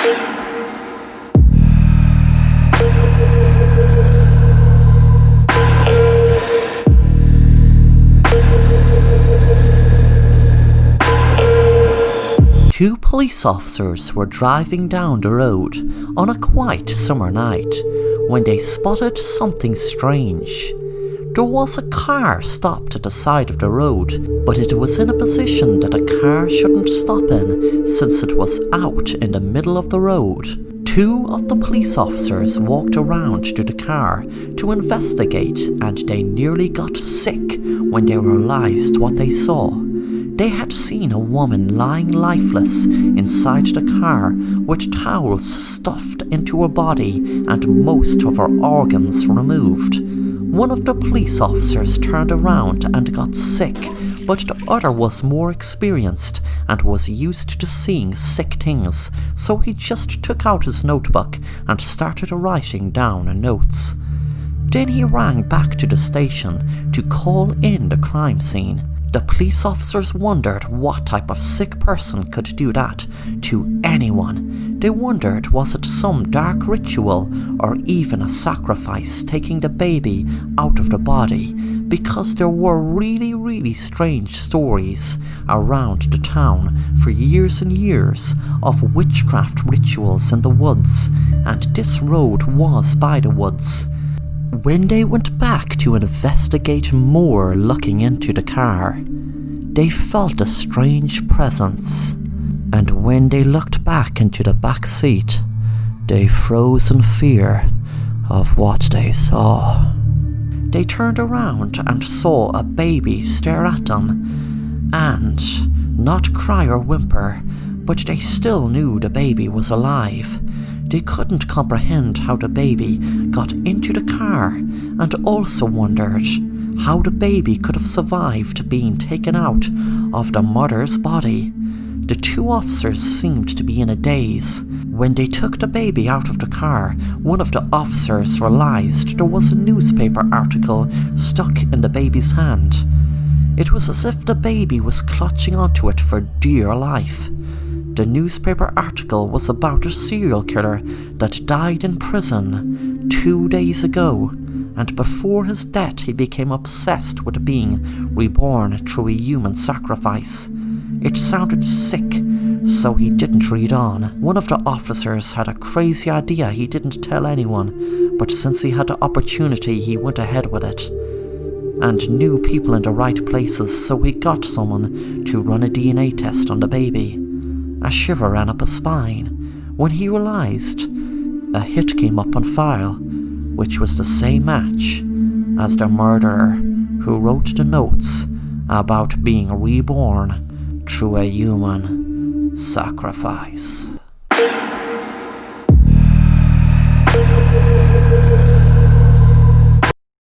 Two police officers were driving down the road on a quiet summer night when they spotted something strange. There was a car stopped at the side of the road, but it was in a position that a car shouldn't stop in since it was out in the middle of the road. Two of the police officers walked around to the car to investigate, and they nearly got sick when they realized what they saw. They had seen a woman lying lifeless inside the car with towels stuffed into her body and most of her organs removed. One of the police officers turned around and got sick, but the other was more experienced and was used to seeing sick things, so he just took out his notebook and started writing down notes. Then he rang back to the station to call in the crime scene. The police officers wondered what type of sick person could do that to anyone. They wondered, was it some dark ritual or even a sacrifice taking the baby out of the body, because there were really strange stories around the town for years and years of witchcraft rituals in the woods, and this road was by the woods. When they went back to investigate more looking into the car, they felt a strange presence, and when they looked back into the back seat, they froze in fear of what they saw. They turned around and saw a baby stare at them, and not cry or whimper, but they still knew the baby was alive. They couldn't comprehend how the baby got into the car, and also wondered how the baby could have survived being taken out of the mother's body. The two officers seemed to be in a daze. When they took the baby out of the car, one of the officers realized there was a newspaper article stuck in the baby's hand. It was as if the baby was clutching onto it for dear life. The newspaper article was about a serial killer that died in prison 2 days ago, and before his death he became obsessed with being reborn through a human sacrifice. It sounded sick, so he didn't read on. One of the officers had a crazy idea he didn't tell anyone, but since he had the opportunity he went ahead with it, and knew people in the right places, so he got someone to run a DNA test on the baby. A shiver ran up his spine when he realized a hit came up on file, which was the same match as the murderer who wrote the notes about being reborn through a human sacrifice.